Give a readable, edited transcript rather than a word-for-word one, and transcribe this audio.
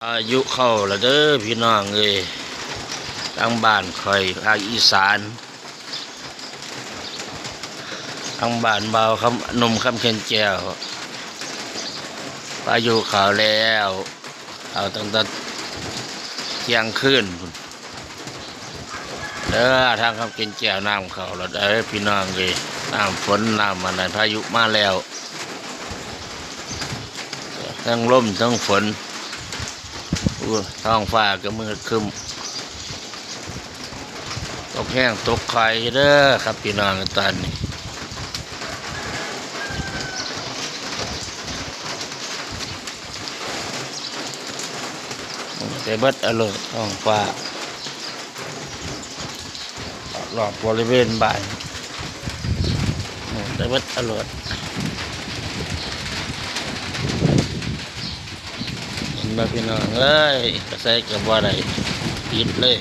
อายุเข้าแล้วเด้อพี่น้องเอ้ยทางบ้านคอยภาคอีสานทางบ้านเบาคำนมคำเชียนแก้วอายุเข้าแล้วเอาตั้งแต่เที่ยงคืนเด้อทางคำเชียนแก้วน้ำเข้าแล้วเด้อพี่น้องเอ้ยน้ำฝนน้ำอะไรพายุมาแล้วทั้งลมทั้งฝนท้องฟ้าก็มืดครึ้มตกแห้งตกไข่เด้อครับพี่น้องตอนนี้แต่เบิดอร่อยท้องฟ้ารอบบริเวณบ้านแต่เบิดอร่อยเห็นไหมพี่น้องเอ้ยกระใสกับว่าไรปิดเลย